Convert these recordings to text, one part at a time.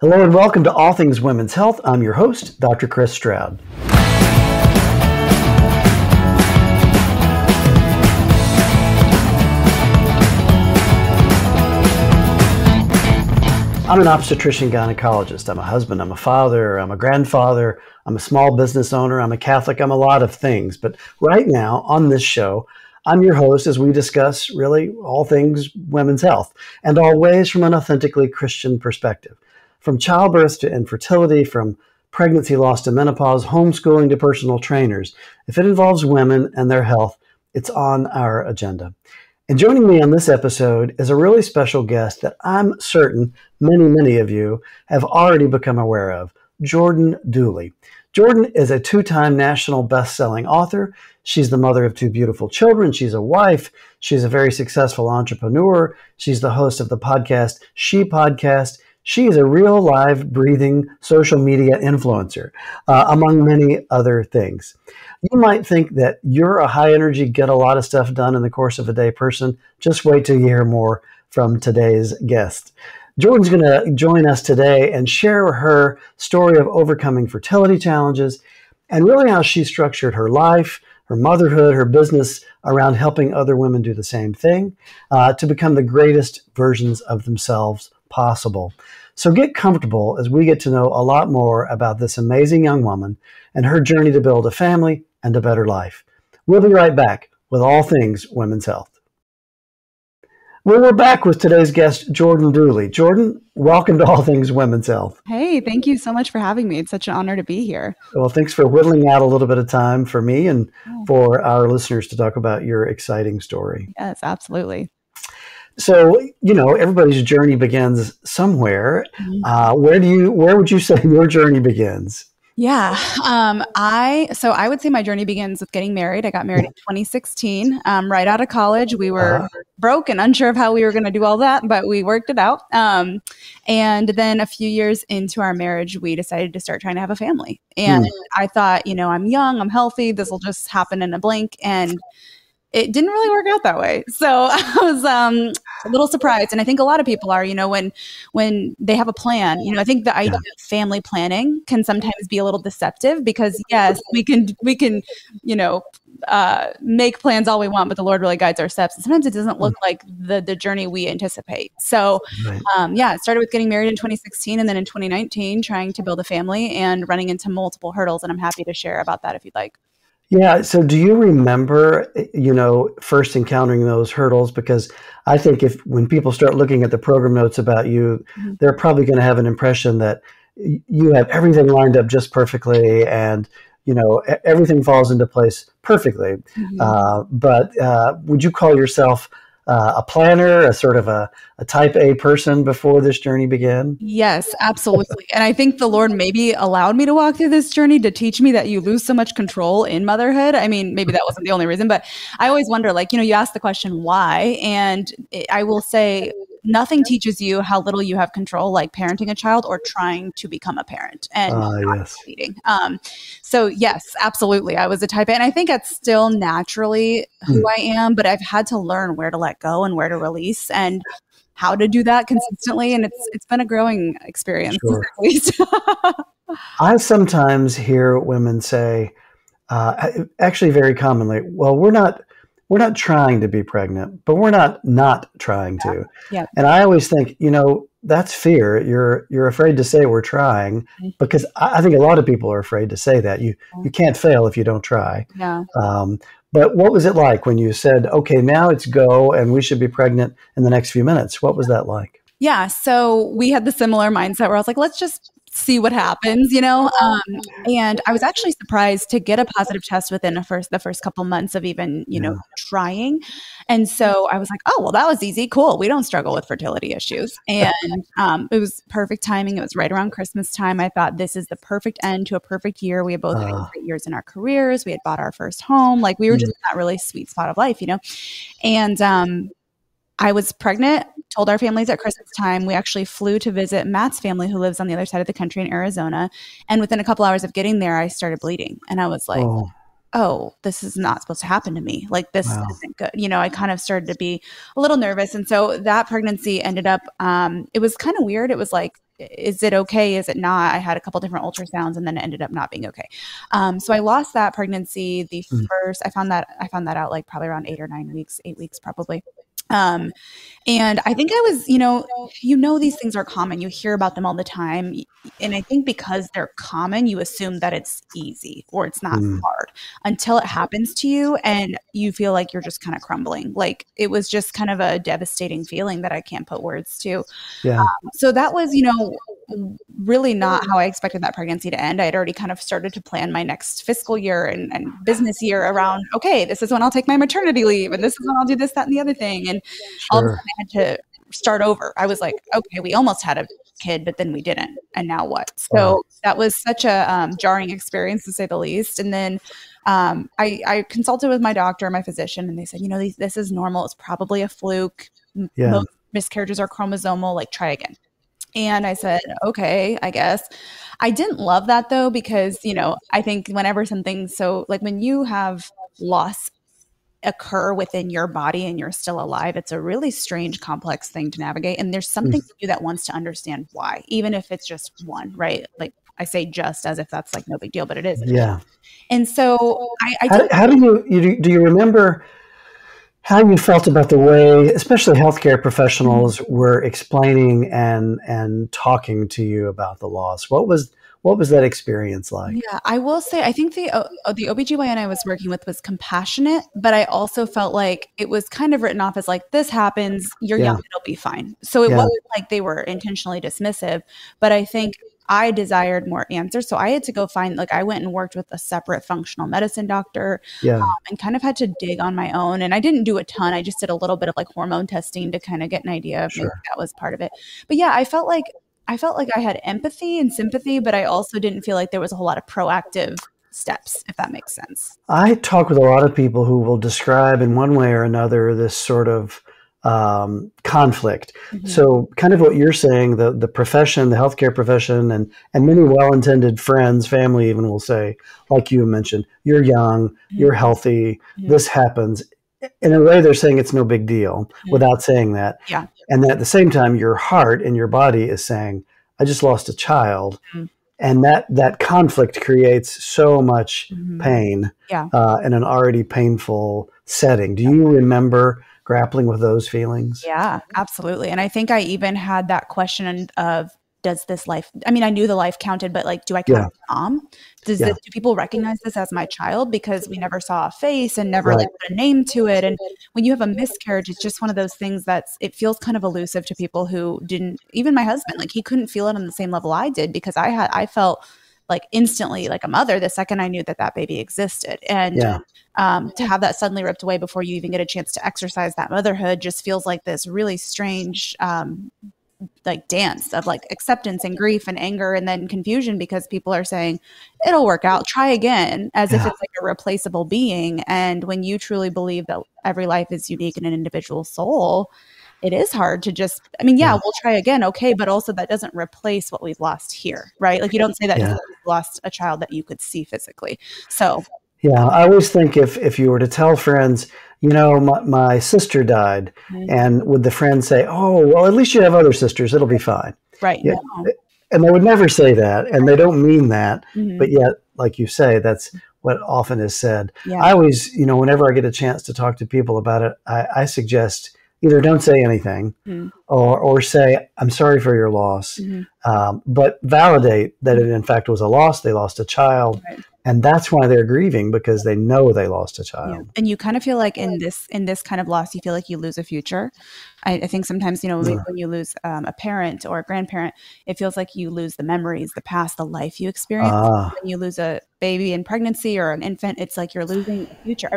Hello and welcome to All Things Women's Health. I'm your host, Dr. Chris Stroud. I'm an obstetrician gynecologist. I'm a husband, I'm a father, I'm a grandfather, I'm a small business owner, I'm a Catholic, I'm a lot of things. But right now on this show, I'm your host as we discuss really all things women's health and always from an authentically Christian perspective. From childbirth to infertility, from pregnancy loss to menopause, homeschooling to personal trainers. If it involves women and their health, it's on our agenda. And joining me on this episode is a really special guest that I'm certain many of you have already become aware of, Jordan Dooley. Jordan is a two-time national best-selling author. She's the mother of two beautiful children. She's a wife. She's a very successful entrepreneur. She's the host of the podcast, She Podcast. She is a real, live, breathing social media influencer, among many other things. You might think that you're a high-energy, get a lot of stuff done in the course of a day person. Just wait till you hear more from today's guest. Jordan's going to join us today and share her story of overcoming fertility challenges and really how she structured her life, her motherhood, her business around helping other women do the same thing to become the greatest versions of themselves possible. So get comfortable as we get to know a lot more about this amazing young woman and her journey to build a family and a better life. We'll be right back with All Things Women's Health. Well, we're back with today's guest, Jordan Dooley. Jordan, welcome to All Things Women's Health. Hey, thank you so much for having me. It's such an honor to be here. Well, thanks for whittling out a little bit of time for me and for our listeners to talk about your exciting story. Yes, absolutely. So, everybody's journey begins somewhere. Where would you say your journey begins? Yeah. I would say my journey begins with getting married. I got married in 2016, right out of college. We were broke and unsure of how we were going to do all that, but we worked it out. And then a few years into our marriage, we decided to start trying to have a family. And I thought, I'm young, I'm healthy. This will just happen in a blink. And it didn't really work out that way. So I was a little surprised. And I think a lot of people are, when they have a plan, I think the idea of family planning can sometimes be a little deceptive because yes, we can, make plans all we want, but the Lord really guides our steps. And sometimes it doesn't look like the journey we anticipate. So it started with getting married in 2016 and then in 2019, trying to build a family and running into multiple hurdles. And I'm happy to share about that if you'd like. Yeah. So do you remember, first encountering those hurdles? Because I think when people start looking at the program notes about you, they're probably going to have an impression that you have everything lined up just perfectly and, everything falls into place perfectly. But would you call yourself a planner, a sort of a type A person before this journey began? Yes, absolutely. And I think the Lord maybe allowed me to walk through this journey to teach me that you lose so much control in motherhood. I mean, maybe that wasn't the only reason, but I always wonder, you ask the question, why? And I will say, nothing teaches you how little you have control, like parenting a child or trying to become a parent and leading. So yes, absolutely. I was a type A, and I think that's still naturally who I am, but I've had to learn where to let go and where to release and how to do that consistently. And it's been a growing experience, at least. I sometimes hear women say, actually very commonly, well, we're not trying to be pregnant, but we're not trying to. Yeah. And I always think, that's fear. You're afraid to say we're trying because I think a lot of people are afraid to say that. You can't fail if you don't try. Yeah. But what was it like when you said, okay, now it's go and we should be pregnant in the next few minutes? What was that like? Yeah. So we had the similar mindset where I was like, let's just see what happens, and I was actually surprised to get a positive test within the first couple months of even, trying. And so I was like, oh, well, that was easy. Cool. We don't struggle with fertility issues. And it was perfect timing. It was right around Christmas time. I thought this is the perfect end to a perfect year. We had both had great years in our careers. We had bought our first home. We were just in that really sweet spot of life, and I was pregnant, told our families at Christmas time. We actually flew to visit Matt's family who lives on the other side of the country in Arizona. And within a couple hours of getting there, I started bleeding. And I was like, oh, this is not supposed to happen to me. This isn't good. I kind of started to be a little nervous. And so that pregnancy ended up, it was kind of weird. It was is it okay? Is it not? I had a couple different ultrasounds and then it ended up not being okay. So I lost that pregnancy. The first, I found that out like probably around 8 weeks probably. And I think I was, these things are common. You hear about them all the time. And I think because they're common, you assume that it's easy or it's not hard until it happens to you and you feel like you're just kind of crumbling. Like it was just kind of a devastating feeling that I can't put words to. Yeah. So that was, really not how I expected that pregnancy to end. I had already kind of started to plan my next fiscal year and business year around, okay, this is when I'll take my maternity leave and this is when I'll do this, that, and the other thing. And all of a sudden I had to start over. I was like, okay, we almost had a kid, but then we didn't. And now what? So that was such a jarring experience to say the least. And then I consulted with my doctor, my physician, and they said, this is normal. It's probably a fluke. Most miscarriages are chromosomal, like try again. And I said, okay, I guess. I didn't love that though, because, I think whenever something like when you have loss occur within your body and you're still alive, it's a really strange, complex thing to navigate. And there's something to you that wants to understand why, even if it's just one, right? Like I say just as if that's like no big deal, but it is. Yeah. And so how do you remember how you felt about the way, especially healthcare professionals, were explaining and talking to you about the loss? What was that experience like? Yeah, I will say, I think the OBGYN I was working with was compassionate, but I also felt like it was kind of written off as like, this happens, you're young, it'll be fine. So it wasn't like they were intentionally dismissive, but I think I desired more answers. So I had to go find, like, I went and worked with a separate functional medicine doctor and kind of had to dig on my own. And I didn't do a ton. I just did a little bit of like hormone testing to kind of get an idea of maybe that was part of it. But yeah, I felt like I had empathy and sympathy, but I also didn't feel like there was a whole lot of proactive steps, if that makes sense. I talk with a lot of people who will describe in one way or another this sort of conflict. So kind of what you're saying, the profession, the healthcare profession, and many well-intended friends, family even will say, like you mentioned, you're young, you're healthy, this happens. In a way, they're saying it's no big deal without saying that. Yeah. And then at the same time, your heart and your body is saying, I just lost a child. And that conflict creates so much pain in an already painful setting. Do you remember grappling with those feelings? Yeah, absolutely. And I think I even had that question of, does this life, I mean, I knew the life counted, but like, do I count mom? Do people recognize this as my child? Because we never saw a face and never like put a name to it. And when you have a miscarriage, it's just one of those things it feels kind of elusive to people who didn't, even my husband, like he couldn't feel it on the same level I did, because I felt like instantly like a mother the second I knew that baby existed. And to have that suddenly ripped away before you even get a chance to exercise that motherhood just feels like this really strange like dance of like acceptance and grief and anger and then confusion, because people are saying it'll work out, try again, as if it's like a replaceable being. And when you truly believe that every life is unique and an individual soul, it is hard to just, I mean, we'll try again. Okay. But also that doesn't replace what we've lost here, right? Like you don't say that you've lost a child that you could see physically. So yeah, I always think if you were to tell friends, my sister died, and would the friend say, oh, well, at least you have other sisters, it'll be fine. Right. Yeah. And they would never say that, and they don't mean that, but yet, like you say, that's what often is said. Yeah. I always, whenever I get a chance to talk to people about it, I suggest either don't say anything or say, I'm sorry for your loss, but validate that it in fact was a loss. They lost a child. Right. And that's why they're grieving, because they know they lost a child. Yeah. And you kind of feel like in this kind of loss, you feel like you lose a future. I think sometimes, when you lose a parent or a grandparent, it feels like you lose the memories, the past, the life you experienced. When you lose a baby in pregnancy or an infant, it's like you're losing a future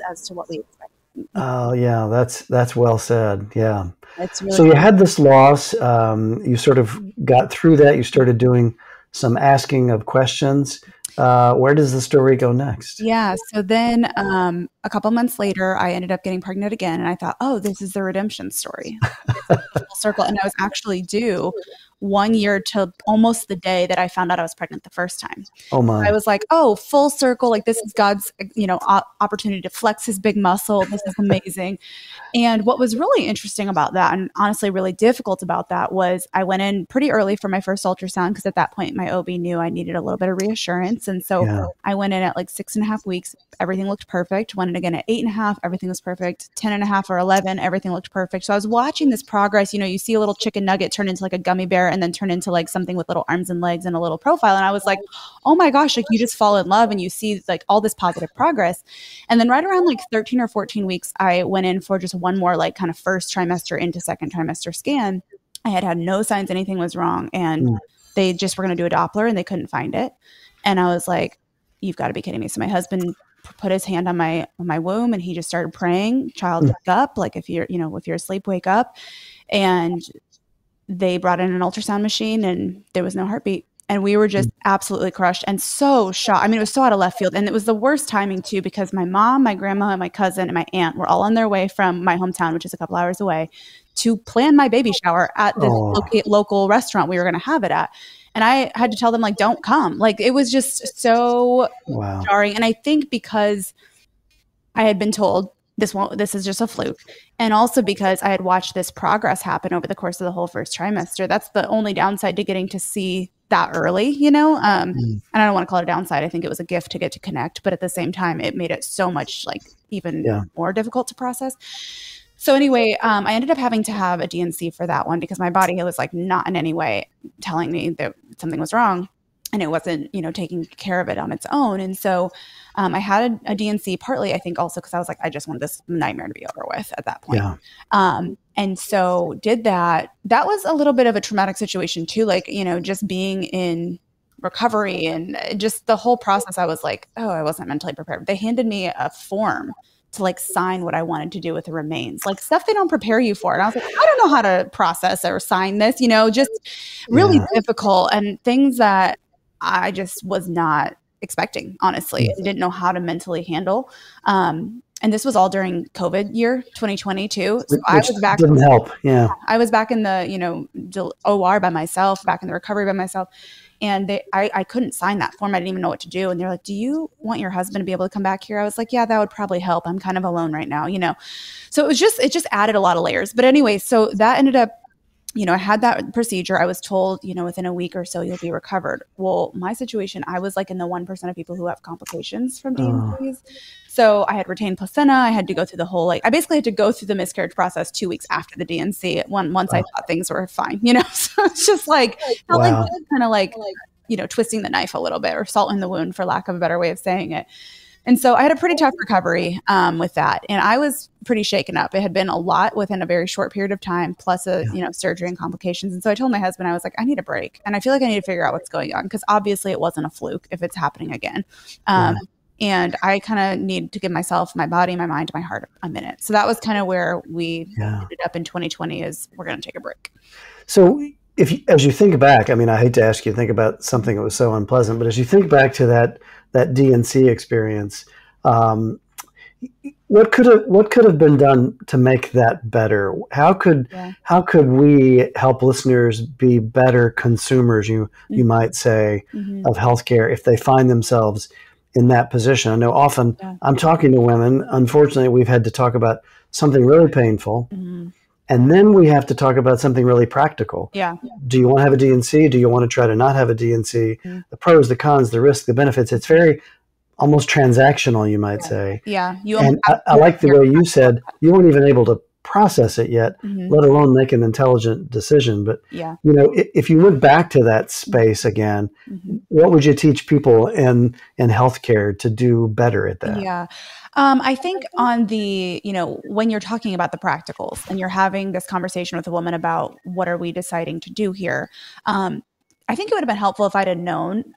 as to what we expect. Oh yeah, that's well said. Yeah. Really so you had this loss. You sort of got through that. You started doing some asking of questions. Where does the story go next? Yeah. So then a couple months later, I ended up getting pregnant again. And I thought, oh, this is the redemption story. It's a full circle. And I was actually due 1 year to almost the day that I found out I was pregnant the first time. Oh I my. was like, oh, full circle. Like this is God's, opportunity to flex his big muscle. This is amazing. And what was really interesting about that, and honestly really difficult about that, was I went in pretty early for my first ultrasound because at that point my OB knew I needed a little bit of reassurance. And so Yeah. I went in at like 6.5 weeks. Everything looked perfect. Went in again at 8.5. Everything was perfect. 10.5 or 11. Everything looked perfect. So I was watching this progress. You see a little chicken nugget turn into like a gummy bear and then turn into like something with little arms and legs and a little profile. And I was like, oh my gosh, like you just fall in love and you see like all this positive progress. And then right around like 13 or 14 weeks, I went in for just one more like kind of first trimester into second trimester scan. I had no signs anything was wrong. And they just were going to do a Doppler and they couldn't find it. And I was like, you've got to be kidding me. So my husband put his hand on my womb and he just started praying, child, wake up. Like if you're asleep, wake up. And they brought in an ultrasound machine and there was no heartbeat. And we were just absolutely crushed and so shocked. I mean, it was so out of left field. And it was the worst timing too, because my mom, my grandma, and my cousin and my aunt were all on their way from my hometown, which is a couple hours away, to plan my baby shower at this local restaurant we were going to have it at. And I had to tell them, like, don't come. Like, it was just so jarring. And I think because I had been told this is just a fluke. And also because I had watched this progress happen over the course of the whole first trimester. That's the only downside to getting to see that early, and I don't want to call it a downside. I think it was a gift to get to connect, but at the same time, it made it so much like even more difficult to process. So anyway, I ended up having to have a DNC for that one because my body was like not in any way telling me that something was wrong. And it wasn't, taking care of it on its own. And so I had a DNC partly, I think also because I was like, I just want this nightmare to be over with at that point. And so did that. That was a little bit of a traumatic situation too. Like, just being in recovery and just the whole process, I was like, oh, I wasn't mentally prepared. They handed me a form to like sign what I wanted to do with the remains, like stuff they don't prepare you for. And I was like, I don't know how to process or sign this, just really difficult and things that I just was not expecting, honestly. I didn't know how to mentally handle. And this was all during COVID year 2022. So I was back. Didn't help. Yeah. I was back in the, OR by myself, back in the recovery by myself. And I couldn't sign that form. I didn't even know what to do. And they're like, do you want your husband to be able to come back here? I was like, yeah, that would probably help. I'm kind of alone right now, So it just added a lot of layers. But anyway, so that ended up, I had that procedure. I was told, within a week or so, you'll be recovered. Well, my situation, I was like in the 1% of people who have complications from DNCs. So I had retained placenta. I had to go through the whole, I basically had to go through the miscarriage process 2 weeks after the DNC. Once I thought things were fine, So it's just like, kind of like, twisting the knife a little bit or salt in the wound, for lack of a better way of saying it. And so I had a pretty tough recovery with that. And I was pretty shaken up. It had been a lot within a very short period of time, plus surgery and complications. And so I told my husband, I was like, I need a break. And I feel like I need to figure out what's going on because obviously it wasn't a fluke if it's happening again. And I kind of need to give myself, my body, my mind, my heart a minute. So that was kind of where we ended up in 2020 is we're going to take a break. So as you think back, I mean, I hate to ask you to think about something that was so unpleasant, but as you think back to that DNC experience, what could have been done to make that better? How could we help listeners be better consumers, you might say, of healthcare if they find themselves in that position? I know often I'm talking to women. Unfortunately, we've had to talk about something really painful. And then we have to talk about something really practical. Do you want to have a DNC? Do you want to try to not have a DNC? The pros, the cons, the risks, the benefits. It's very almost transactional, you might say. And I like the way you said you weren't even able to process it yet, let alone make an intelligent decision. But, if you went back to that space again, what would you teach people in healthcare to do better at that? I think on the, when you're talking about the practicals and you're having this conversation with a woman about what are we deciding to do here, I think it would have been helpful if I'd have known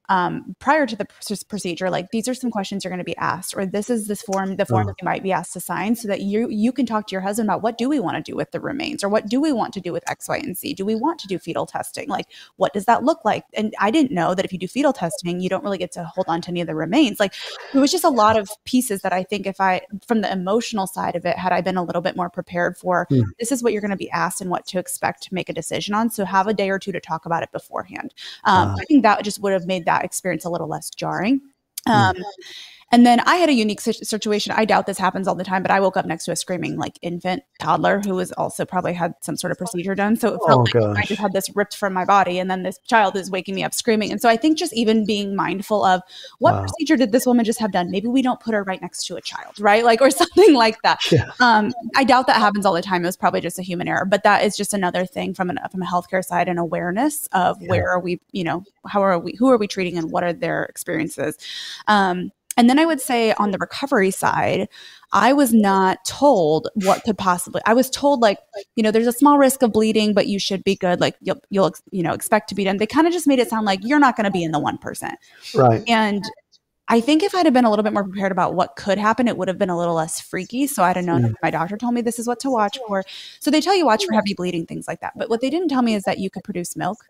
prior to the procedure, like these are some questions you're going to be asked, or this is the form that you might be asked to sign, so that you can talk to your husband about what do we want to do with the remains, or what do we want to do with X, Y, and Z? Do we want to do fetal testing? Like, what does that look like? And I didn't know that if you do fetal testing, you don't really get to hold on to any of the remains. Like, it was just a lot of pieces that I think if I, from the emotional side of it, had I been a little bit more prepared for, this is what you're going to be asked and what to expect to make a decision on. So have a day or two to talk about it beforehand. I think that just would have made that experience a little less jarring. And then I had a unique situation. I doubt this happens all the time, but I woke up next to a screaming like infant toddler who was also probably had some sort of procedure done. So it felt like I just had this ripped from my body, and then this child is waking me up screaming. And so I think just even being mindful of what procedure did this woman just have done? Maybe we don't put her right next to a child, right? Like, or something like that. Yeah. I doubt that happens all the time. It was probably just a human error, but that is just another thing from a healthcare side, and awareness of where are we, how are we, who are we treating, and what are their experiences. And then I would say on the recovery side, I was not told what could possibly, I was told like, there's a small risk of bleeding, but you should be good. Like you'll expect to be done. They kind of just made it sound like you're not going to be in the 1%. Right. And I think if I'd have been a little bit more prepared about what could happen, it would have been a little less freaky. So I'd have known that my doctor told me this is what to watch for. So they tell you watch for heavy bleeding, things like that. But what they didn't tell me is that you could produce milk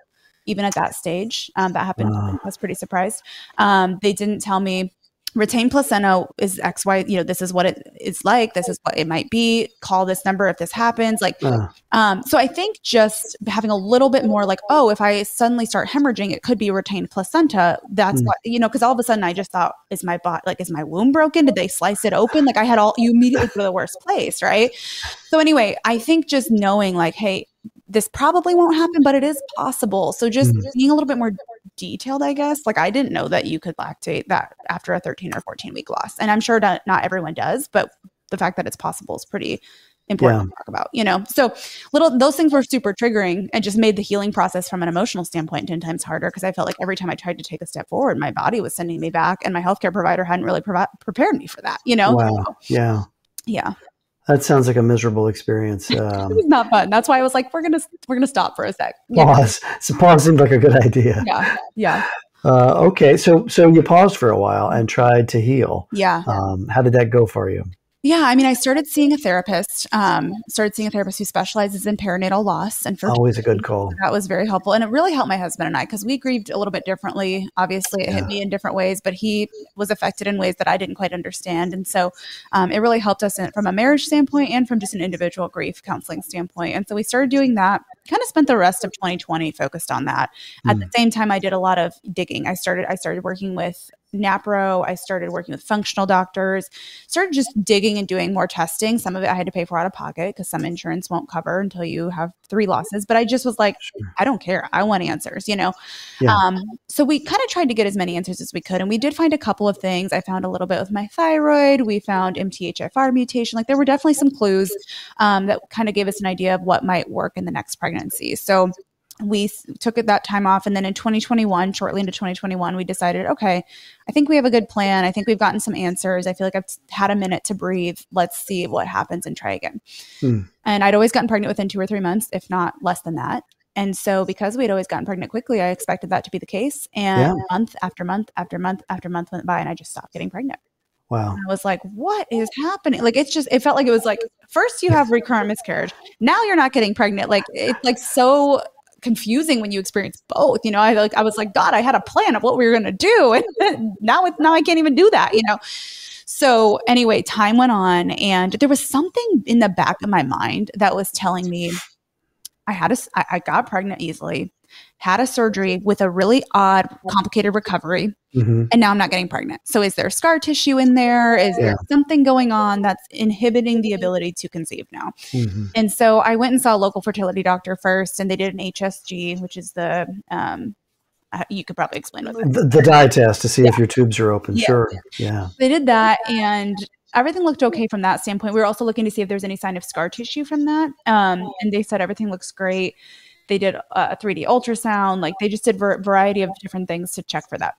even at that stage. That happened. I was pretty surprised. They didn't tell me retained placenta is X, Y, this is what it is like. This is what it might be. Call this number if this happens. Like, so I think just having a little bit more like, if I suddenly start hemorrhaging, it could be retained placenta. That's what, because all of a sudden I just thought, is my womb broken? Did they slice it open? Like you immediately go to the worst place. Right. So anyway, I think just knowing like, hey, this probably won't happen, but it is possible. So just being a little bit more detailed, I guess. Like I didn't know that you could lactate that after a 13 or 14 week loss. And I'm sure that not everyone does, but the fact that it's possible is pretty important to talk about, So those things were super triggering and just made the healing process from an emotional standpoint 10 times harder, because I felt like every time I tried to take a step forward, my body was sending me back, and my healthcare provider hadn't really prepared me for that, Wow. So, yeah. That sounds like a miserable experience. It was not fun. That's why I was like, we're gonna stop for a sec. Pause. So pause seemed like a good idea. Yeah. Okay. So you paused for a while and tried to heal. Yeah. How did that go for you? Yeah, I mean, I started seeing a therapist. Who specializes in perinatal loss, and for always a good call. That was very helpful, and it really helped my husband and I, because we grieved a little bit differently. Obviously, it hit me in different ways, but he was affected in ways that I didn't quite understand, and so it really helped us from a marriage standpoint and from just an individual grief counseling standpoint. And so we started doing that. Kind of spent the rest of 2020 focused on that. At the same time, I did a lot of digging. I started working with NAPRO. I started working with functional doctors, started just digging and doing more testing. Some of it I had to pay for out of pocket because some insurance won't cover until you have 3 losses. But I just was like, I don't care. I want answers, So we kind of tried to get as many answers as we could. And we did find a couple of things. I found a little bit with my thyroid. We found MTHFR mutation. Like there were definitely some clues that kind of gave us an idea of what might work in the next pregnancy. So we took that time off. And then in 2021, shortly into 2021, we decided, okay, I think we have a good plan. I think we've gotten some answers. I feel like I've had a minute to breathe. Let's see what happens and try again. And I'd always gotten pregnant within 2 or 3 months, if not less than that. And so because we'd always gotten pregnant quickly, I expected that to be the case. And month after month after month after month went by, and I just stopped getting pregnant. Wow. And I was like, what is happening? Like, it felt like it was like, first you have recurrent miscarriage. Now you're not getting pregnant. Like, it's like so confusing when you experience both. I was like, God, I had a plan of what we were going to do, and now I can't even do that. So anyway, time went on, and there was something in the back of my mind that was telling me I got pregnant easily, had a surgery with a really odd, complicated recovery, and now I'm not getting pregnant. So is there scar tissue in there? Is there something going on that's inhibiting the ability to conceive now? And so I went and saw a local fertility doctor first, and they did an HSG, which is the, you could probably explain what that is. The dye test to see if your tubes are open. Sure. Yeah. They did that, and everything looked okay from that standpoint. We were also looking to see if there's any sign of scar tissue from that. And they said everything looks great. They did a 3D ultrasound. Like they just did a variety of different things to check for that.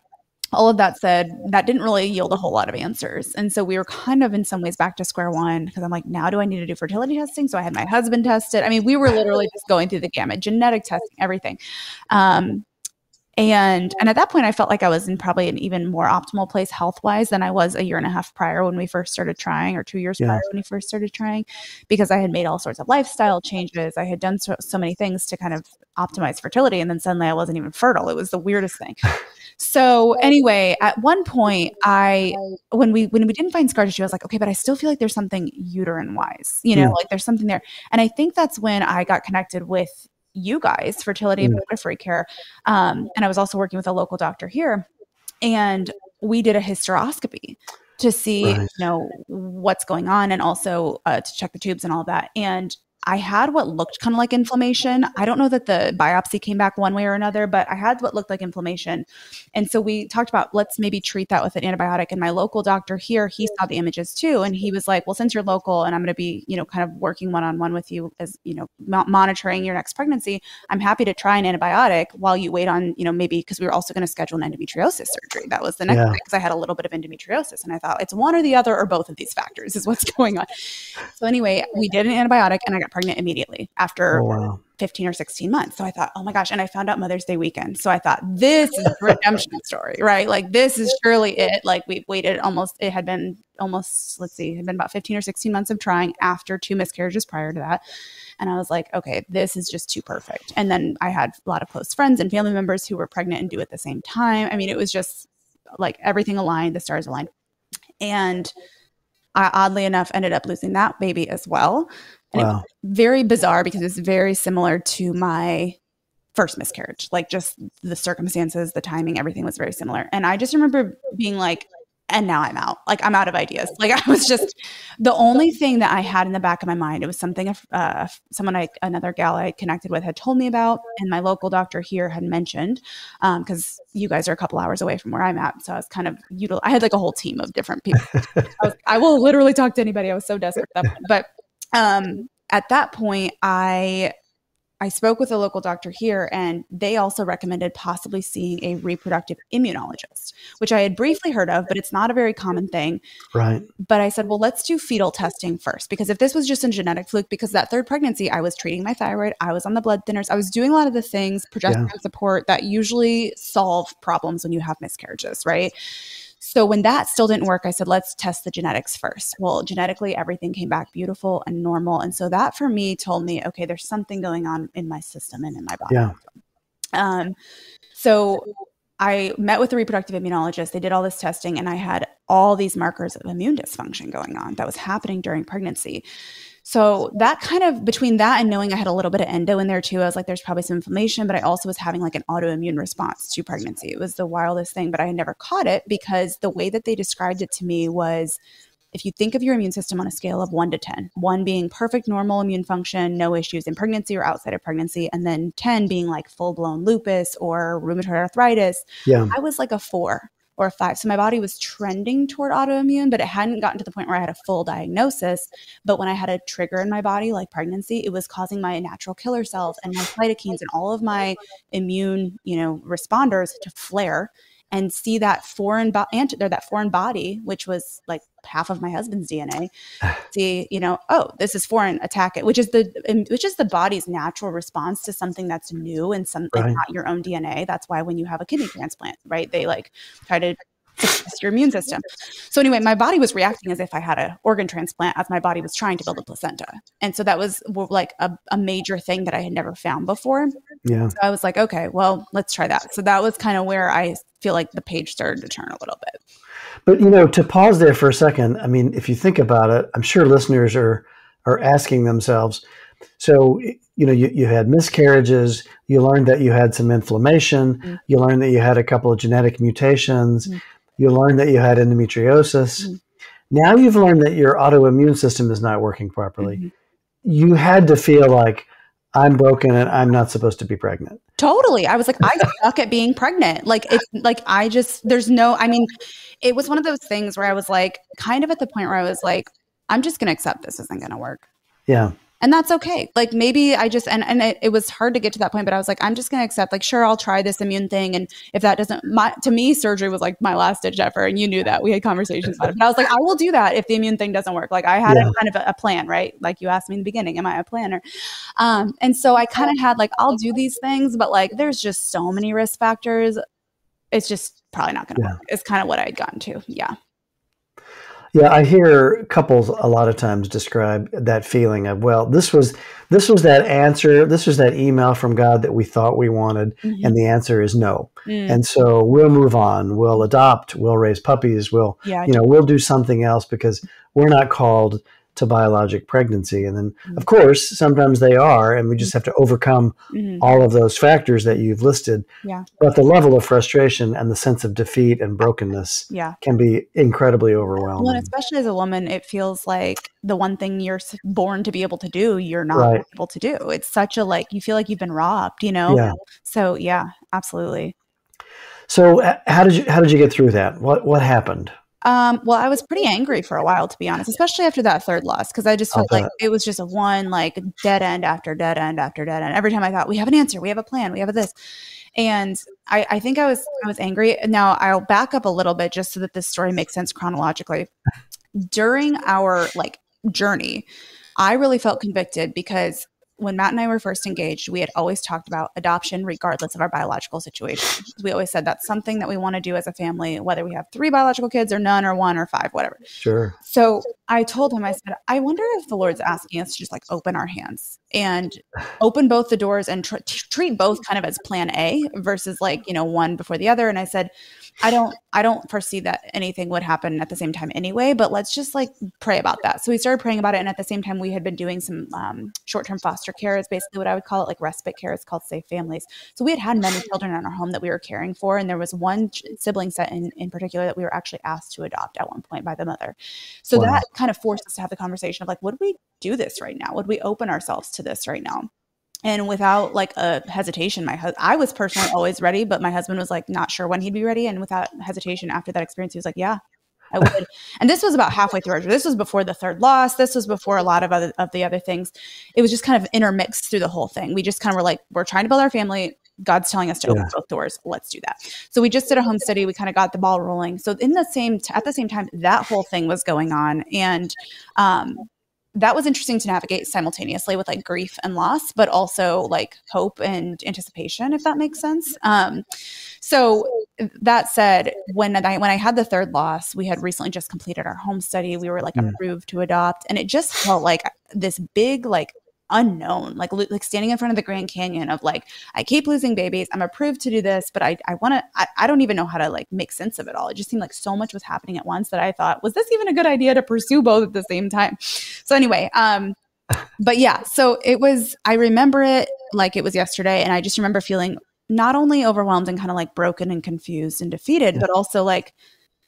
All of that said, that didn't really yield a whole lot of answers. And so we were kind of in some ways back to square one, because I'm like, now do I need to do fertility testing? So I had my husband tested. I mean, we were literally just going through the gamut, genetic testing, everything. And at that point, I felt like I was in probably an even more optimal place health-wise than I was a year and a half prior when we first started trying, or 2 years prior when we first started trying, because I had made all sorts of lifestyle changes. I had done so many things to kind of optimize fertility, and then suddenly I wasn't even fertile. It was the weirdest thing. So anyway, at one point, when we didn't find scar tissue, I was like, okay, but I still feel like there's something uterine wise, like there's something there. And I think that's when I got connected with you guys, fertility and midwifery care. And I was also working with a local doctor here, and we did a hysteroscopy to see, what's going on, and also to check the tubes and all that. And I had what looked kind of like inflammation. I don't know that the biopsy came back one way or another, but I had what looked like inflammation. And so we talked about, let's maybe treat that with an antibiotic. And my local doctor here, he saw the images too. And he was like, well, since you're local and I'm going to be, kind of working one-on-one with you as, monitoring your next pregnancy, I'm happy to try an antibiotic while you wait on, maybe, because we were also going to schedule an endometriosis surgery. That was the next thing, because I had a little bit of endometriosis. And I thought it's one or the other or both of these factors is what's going on. So anyway, we did an antibiotic and I got pregnant immediately after 15 or 16 months. So I thought, oh my gosh. And I found out Mother's Day weekend. So I thought, this is the redemption story, right? Like, this is surely it. Like, we waited it had been about 15 or 16 months of trying after 2 miscarriages prior to that. And I was like, okay, this is just too perfect. And then I had a lot of close friends and family members who were pregnant and due at the same time. I mean, it was just like everything aligned, the stars aligned. And I, oddly enough, ended up losing that baby as well. And it was very bizarre because it's very similar to my first miscarriage. Like, just the circumstances, the timing, everything was very similar. And I just remember being like, and now I'm out. Like, I'm out of ideas. Like, I was just, the only thing that I had in the back of my mind, it was something another gal I connected with had told me about, and my local doctor here had mentioned, because you guys are a couple hours away from where I'm at. So I was kind of, I had like a whole team of different people. I will literally talk to anybody. I was so desperate at that point. But at that point, I spoke with a local doctor here, and they also recommended possibly seeing a reproductive immunologist, which I had briefly heard of, but it's not a very common thing. Right. But I said, well, let's do fetal testing first, because if this was just a genetic fluke, because that third pregnancy, I was treating my thyroid, I was on the blood thinners, I was doing a lot of the things, progesterone support, that usually solve problems when you have miscarriages, right? So when that still didn't work, I said, let's test the genetics first. Well, genetically, everything came back beautiful and normal. And so that for me told me, okay, there's something going on in my system and in my body. Yeah. So I met with a reproductive immunologist. They did all this testing, and I had all these markers of immune dysfunction going on that was happening during pregnancy. So that kind of, between that and knowing I had a little bit of endo in there too, I was like, there's probably some inflammation, but I also was having like an autoimmune response to pregnancy. It was the wildest thing, but I had never caught it, because the way that they described it to me was, if you think of your immune system on a scale of 1 to 10, 1 being perfect, normal immune function, no issues in pregnancy or outside of pregnancy, and then 10 being like full-blown lupus or rheumatoid arthritis, I was like a 4 or a 5. So my body was trending toward autoimmune, but it hadn't gotten to the point where I had a full diagnosis. But when I had a trigger in my body, like pregnancy, it was causing my natural killer cells and my cytokines and all of my immune, responders to flare, and see that foreign body, which was like half of my husband's DNA, see, oh, this is foreign, attack it, which is the body's natural response to something that's new and something not your own DNA. That's why when you have a kidney transplant, right, they like try to suppress your immune system. So anyway, my body was reacting as if I had an organ transplant, as my body was trying to build a placenta. And so that was like a major thing that I had never found before. Yeah. So I was like, okay, well, let's try that. So that was kind of where I feel like the page started to turn a little bit. But, to pause there for a second, I mean, if you think about it, I'm sure listeners are asking themselves, so, you had miscarriages, you learned that you had some inflammation, you learned that you had a couple of genetic mutations, you learned that you had endometriosis. Now you've learned that your autoimmune system is not working properly. You had to feel like, I'm broken and I'm not supposed to be pregnant. Totally. I was like, I suck at being pregnant. Like, it's like, it was one of those things where I was like, kind of at the point where I was like, I'm just going to accept this isn't going to work. Yeah. And that's okay. Like maybe I just, and it was hard to get to that point, but I was like, I'm just going to accept, like, sure, I'll try this immune thing. And if that doesn't, to me, surgery was like my last ditch effort. And you knew that. We had conversations about it. But I was like, I will do that if the immune thing doesn't work. Like I had a kind of a plan, right? Like you asked me in the beginning, am I a planner? And so I kind of had like, I'll do these things, but like, there's just so many risk factors. It's just probably not going to work. It's kind of what I'd gotten to. Yeah. Yeah, I hear couples a lot of times describe that feeling of, well, this was that answer, this was that email from God that we thought we wanted, and the answer is no. And so we'll move on, we'll adopt, we'll raise puppies, we'll do something else because we're not called to biologic pregnancy. And then, of course, sometimes they are, and we just have to overcome all of those factors that you've listed. Yeah. But the level of frustration and the sense of defeat and brokenness can be incredibly overwhelming. Well, especially as a woman, it feels like the one thing you're born to be able to do, you're not able to do. It's such a, like, you feel like you've been robbed, you know? Yeah. So yeah, absolutely. So how did you get through that? What happened? Well, I was pretty angry for a while, to be honest, especially after that third loss, because I just felt like it was just a one, like, dead end after dead end after dead end. Every time I thought, we have an answer, we have a plan, we have this. And I think I was angry. Now I'll back up a little bit just so that this story makes sense chronologically. During our like journey, I really felt convicted because when Matt and I were first engaged, we had always talked about adoption regardless of our biological situation. We always said that's something that we want to do as a family, whether we have 3 biological kids or none or 1 or 5, whatever. Sure. So I told him, I said, I wonder if the Lord's asking us to just like open our hands and open both the doors and treat both kind of as plan A versus like, you know, one before the other. And I said, I don't foresee that anything would happen at the same time anyway, but let's just like pray about that. So we started praying about it. And at the same time, we had been doing some short-term foster care is basically what I would call it, like respite care. It's called Safe Families. So we had many children in our home that we were caring for. And there was one sibling set in particular that we were actually asked to adopt at one point by the mother. So that kind of forced us to have the conversation of like, would we do this right now? Would we open ourselves to this right now? And without like a hesitation, I was personally always ready, but my husband was like not sure when he'd be ready. And without hesitation, after that experience, he was like, yeah, I would. And this was about halfway through our journey. This was before the third loss. This was before a lot of the other things. It was just kind of intermixed through the whole thing. We just kind of were like, we're trying to build our family. God's telling us to open both doors. Let's do that. So we just did a home study. We kind of got the ball rolling. So at the same time, that whole thing was going on. And, that was interesting to navigate simultaneously with like grief and loss, but also like hope and anticipation, if that makes sense. So that said, when I had the third loss, we had recently just completed our home study. We were like approved to adopt, and it just felt like this big like unknown, like standing in front of the Grand Canyon of like, I keep losing babies. I'm approved to do this, but I don't even know how to like make sense of it all. It just seemed like so much was happening at once that I thought, was this even a good idea to pursue both at the same time? So anyway, but yeah, so I remember it like it was yesterday. And I just remember feeling not only overwhelmed and kind of like broken and confused and defeated, but also like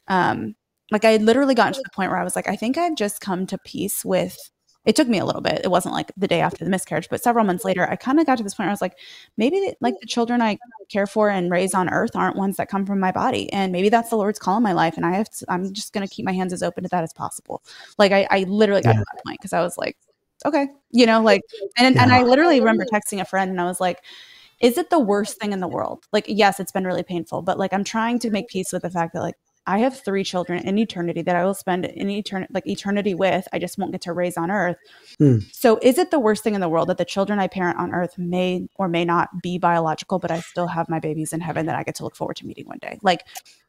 I had literally gotten to the point where I was like, I think I've just come to peace with. It took me a little bit. It wasn't like the day after the miscarriage, but several months later, I kind of got to this point where I was like, maybe like the children I care for and raise on earth aren't ones that come from my body. And maybe that's the Lord's call in my life. And I'm just going to keep my hands as open to that as possible. Like I literally got to that point because I was like, okay, you know, like, and I literally remember texting a friend and I was like, is it the worst thing in the world? Like, yes, it's been really painful, but like, I'm trying to make peace with the fact that like, I have 3 children in eternity that I will spend eternity with. I just won't get to raise on earth. So is it the worst thing in the world that the children I parent on earth may or may not be biological, but I still have my babies in heaven that I get to look forward to meeting one day? Like,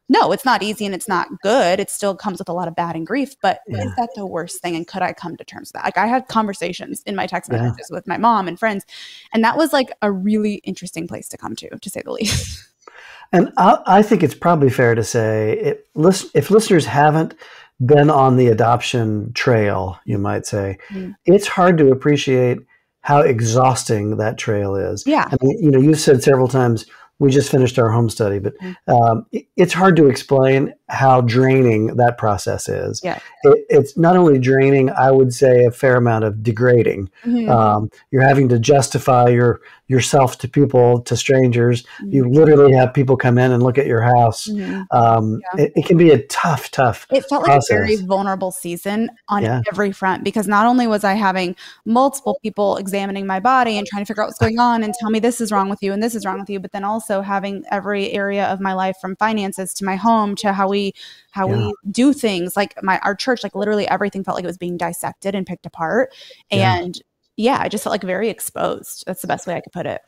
no, it's not easy and it's not good. It still comes with a lot of bad and grief, but is that the worst thing? And could I come to terms with that? Like I had conversations in my text messages with my mom and friends, and that was like a really interesting place to come to say the least. And I think it's probably fair to say, if listeners haven't been on the adoption trail, you might say, it's hard to appreciate how exhausting that trail is. Yeah. I mean, you know, you've said several times, we just finished our home study, but it's hard to explain how draining that process is. Yeah. It's not only draining, I would say a fair amount of degrading. You're having to justify yourself to people, to strangers. You literally have people come in and look at your house. It can be a tough It felt like a very process. vulnerable season on every front, because not only was I having multiple people examining my body and trying to figure out what's going on and tell me this is wrong with you and this is wrong with you, but then also having every area of my life, from finances to my home to how we do things, like our church, like literally everything felt like it was being dissected and picked apart. And I just felt like very exposed. That's the best way I could put it.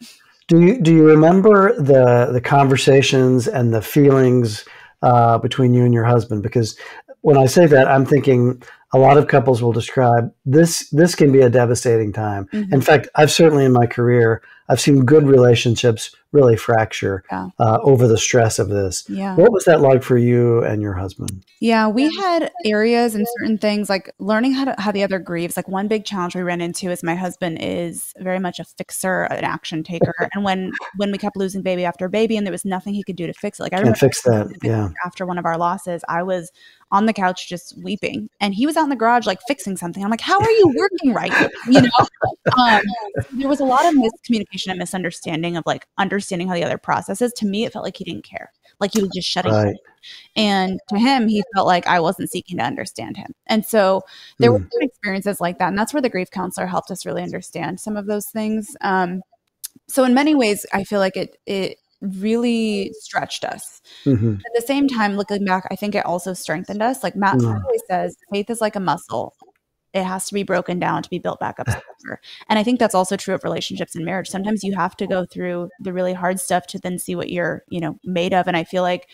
Do you remember the conversations and the feelings between you and your husband? Because when I say that, I'm thinking a lot of couples will describe this can be a devastating time. In fact, I've certainly in my career, I've seen good relationships really fracture over the stress of this. What was that like for you and your husband? Yeah, we had areas and certain things, like learning how the other grieves. Like one big challenge we ran into is my husband is very much a fixer, an action taker. And when we kept losing baby after baby and there was nothing he could do to fix it, like I remember fix that. After one of our losses, I was on the couch just weeping, and he was out in the garage like fixing something. I'm like, how are you working right now? You know, there was a lot of miscommunication and misunderstanding of like understanding how the other processes. To me, it felt like he didn't care, like he was just shutting down. And to him, he felt like I wasn't seeking to understand him. And so there were experiences like that. And that's where the grief counselor helped us really understand some of those things. So in many ways, I feel like it really stretched us. At the same time, looking back, I think it also strengthened us. Like Matt always says, faith is like a muscle. It has to be broken down to be built back up stronger. And I think that's also true of relationships and marriage. Sometimes you have to go through the really hard stuff to then see what you're, made of. And I feel like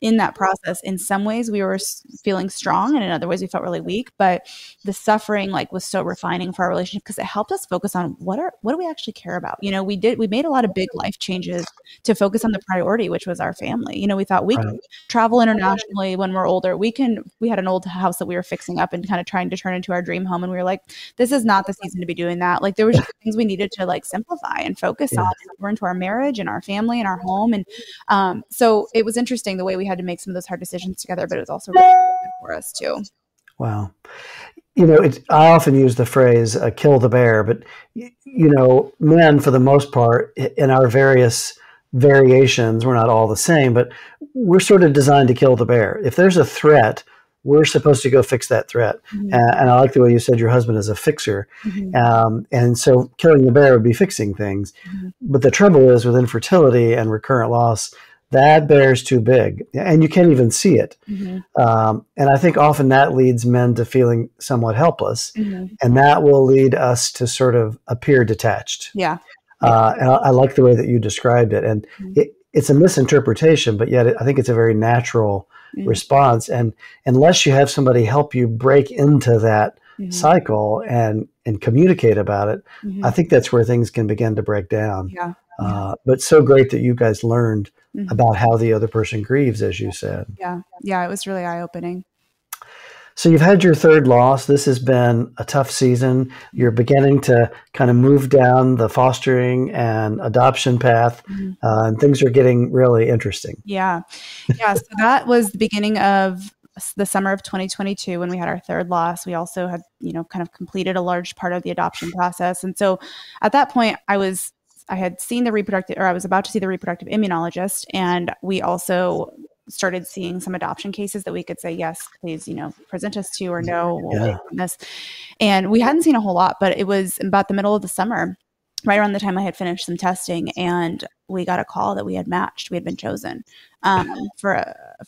in that process, in some ways we were feeling strong, and in other ways we felt really weak. But the suffering was so refining for our relationship, because it helped us focus on what do we actually care about. We made a lot of big life changes to focus on the priority, which was our family. We thought we could travel internationally when we're older. We had an old house that we were fixing up and kind of trying to turn into our dream home. And we were like, this is not the season to be doing that. Like there was just things we needed to simplify and focus on. And we're into our marriage and our family and our home. And so it was interesting the way we had to make some of those hard decisions together, but it was also really good for us too. Wow. I often use the phrase kill the bear, but men, for the most part, in our various variations, we're not all the same, but we're sort of designed to kill the bear. If there's a threat, we're supposed to go fix that threat. And I like the way you said your husband is a fixer. And so killing the bear would be fixing things. But the trouble is with infertility and recurrent loss, that bear's too big and you can't even see it. And I think often that leads men to feeling somewhat helpless, and that will lead us to sort of appear detached. And I like the way that you described it. And it's a misinterpretation, but yet I think it's a very natural response. And unless you have somebody help you break into that cycle and communicate about it, I think that's where things can begin to break down. But so great that you guys learned about how the other person grieves, as you said. It was really eye-opening. So you've had your third loss. This has been a tough season. You're beginning to kind of move down the fostering and adoption path, and things are getting really interesting. So that was the beginning of the summer of 2022 when we had our third loss. We also had, kind of completed a large part of the adoption process. And so at that point, I had seen I was about to see the reproductive immunologist, and we also started seeing some adoption cases that we could say, yes, please, present us to, or no, we'll wait on this. And we hadn't seen a whole lot, but it was about the middle of the summer, right around the time I had finished some testing, and we got a call that we had matched. We had been chosen by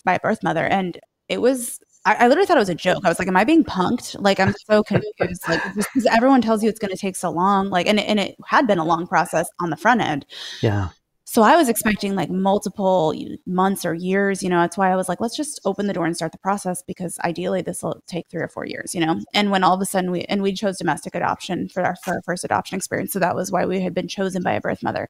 a birth mother. And it was, I literally thought it was a joke. I was like, am I being punked? Like, I'm so confused. Like, just because everyone tells you it's going to take so long, and it had been a long process on the front end. So I was expecting multiple months or years, that's why I was like, let's just open the door and start the process, because ideally this will take 3 or 4 years, And when all of a sudden we chose domestic adoption for our first adoption experience. So that was why we had been chosen by a birth mother.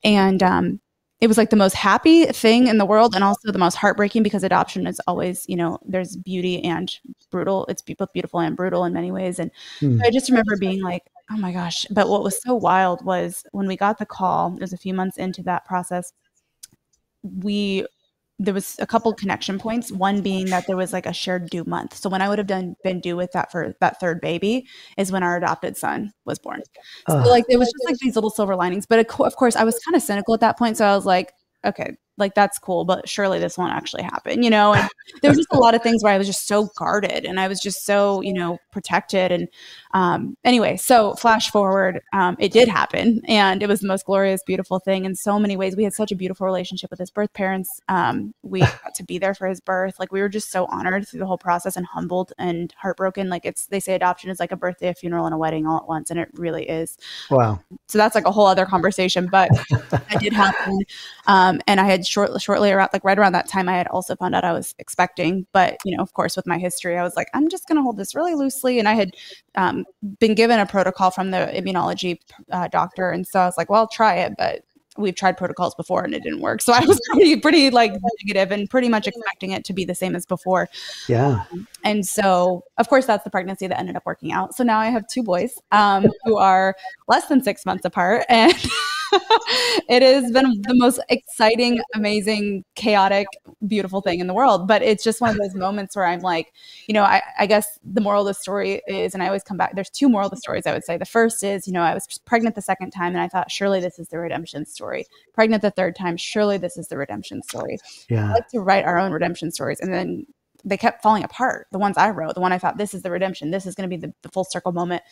And, it was the most happy thing in the world, and also the most heartbreaking, because adoption is always, there's beauty and brutal. It's both beautiful and brutal in many ways. And so I just remember being like, oh my gosh. But what was so wild was when we got the call, it was a few months into that process, we there was a couple connection points. One being that there was like a shared due month. So when I would have been due with that for that third baby is when our adopted son was born. So like it was just like these little silver linings. But of course, I was kind of cynical at that point. So I was like, okay, like that's cool, but surely this won't actually happen, you know? And there was just a lot of things where I was just so guarded and I was just so, you know, protected. And anyway, so flash forward, it did happen and it was the most glorious, beautiful thing in so many ways. We had such a beautiful relationship with his birth parents. We got to be there for his birth. Like we were just so honored through the whole process and humbled and heartbroken. Like they say adoption is like a birthday, a funeral, and a wedding all at once. And it really is. Wow. So that's like a whole other conversation, but it did happen. And I had shortly around, like right around that time, I had also found out I was expecting, but you know, of course, with my history, I was like, I'm just going to hold this really loosely. And I had been given a protocol from the immunology doctor. And so I was like, well, I'll try it, but we've tried protocols before and it didn't work. So I was pretty like negative and pretty much expecting it to be the same as before. Yeah. And so of course that's the pregnancy that ended up working out. So now I have two boys who are less than 6 months apart. And it has been the most exciting, amazing, chaotic, beautiful thing in the world. But it's just one of those moments where I'm like, you know, I guess the moral of the story is, and I always come back, there's two moral of the stories I would say. The first is, you know, I was pregnant the second time and I thought, surely this is the redemption story. Pregnant the third time, surely this is the redemption story. Yeah. I like to write our own redemption stories. And then they kept falling apart. The ones I wrote, the one I thought, this is the redemption. This is going to be the full circle moment.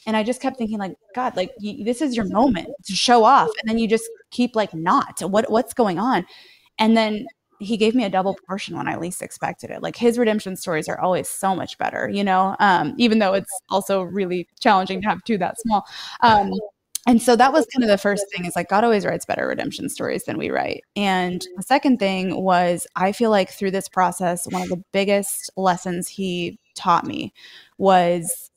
And I just kept thinking like, God, like this is your moment to show off. And then you just keep like, not what's going on. And then he gave me a double portion when I least expected it. Like his redemption stories are always so much better, you know, even though it's also really challenging to have two that small. And so that was kind of the first thing is like God always writes better redemption stories than we write. And the second thing was I feel like through this process, one of the biggest lessons he taught me was,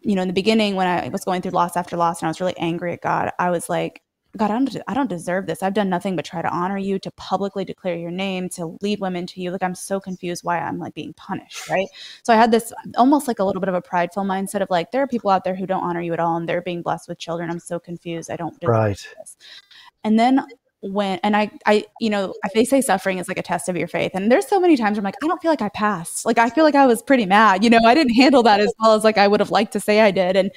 you know, in the beginning when I was going through loss after loss and I was really angry at God, I was like, God, I don't deserve this. I've done nothing but try to honor you, to publicly declare your name, to lead women to you. Like, I'm so confused why I'm like being punished, right? So I had this almost like a little bit of a prideful mindset of like, there are people out there who don't honor you at all and they're being blessed with children. I'm so confused. I don't deserve this. And then I, you know, they say suffering is like a test of your faith. And there's so many times where I'm like, I don't feel like I passed. Like, I feel like I was pretty mad, you know, I didn't handle that as well as like I would have liked to say I did. And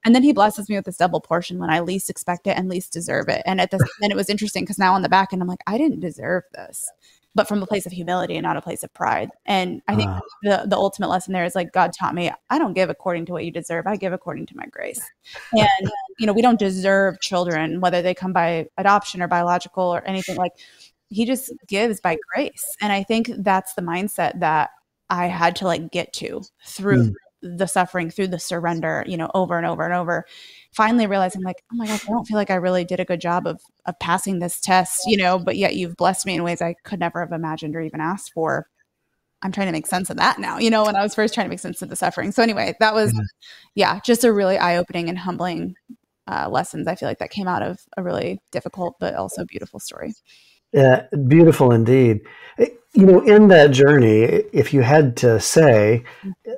then he blesses me with this double portion when I least expect it and least deserve it. And then it was interesting because now on the back end, I'm like, I didn't deserve this, but from a place of humility and not a place of pride. And I think the ultimate lesson there is like, God taught me, I don't give according to what you deserve. I give according to my grace. And, you know, we don't deserve children, whether they come by adoption or biological or anything. Like he just gives by grace. And I think that's the mindset that I had to like get to through the suffering, through the surrender, you know, over and over and over, finally realizing like, oh my gosh, I don't feel like I really did a good job of passing this test, you know, but yet you've blessed me in ways I could never have imagined or even asked for. I'm trying to make sense of that now, you know, when I was first trying to make sense of the suffering. So anyway, that was, just a really eye-opening and humbling lessons. I feel like that came out of a really difficult, but also beautiful story. Yeah, beautiful indeed. You know, in that journey, if you had to say,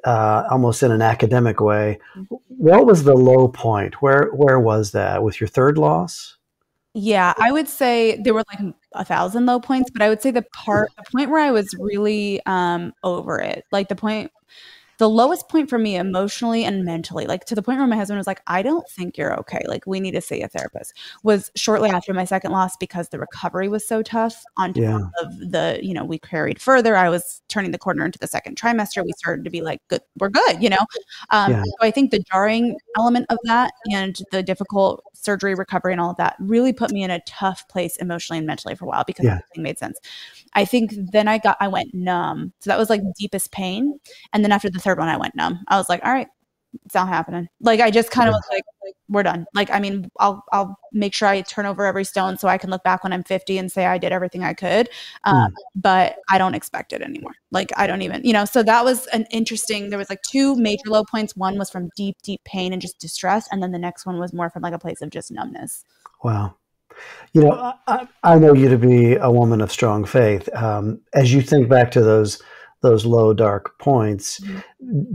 almost in an academic way, what was the low point? Where was that with your third loss? Yeah, I would say there were like 1,000 low points, but I would say the point where I was really over it, like the lowest point for me emotionally and mentally, like to the point where my husband was like, I don't think you're okay. Like we need to see a therapist, was shortly after my second loss because the recovery was so tough on top of the, you know, we carried further. I was turning the corner into the second trimester. We started to be like, good, we're good, you know? So I think the jarring element of that and the difficult surgery recovery and all of that really put me in a tough place emotionally and mentally for a while because everything made sense. I think then I went numb. So that was like deepest pain. And then after the third one, I went numb. I was like, all right, it's not happening. Like, I just kind of was like, we're done. Like, I mean, I'll make sure I turn over every stone so I can look back when I'm 50 and say I did everything I could. But I don't expect it anymore. Like, I don't even, you know, so that was there was like two major low points. One was from deep, deep pain and just distress. And then the next one was more from like a place of just numbness. Wow. You know, I know you to be a woman of strong faith. As you think back to those low, dark points,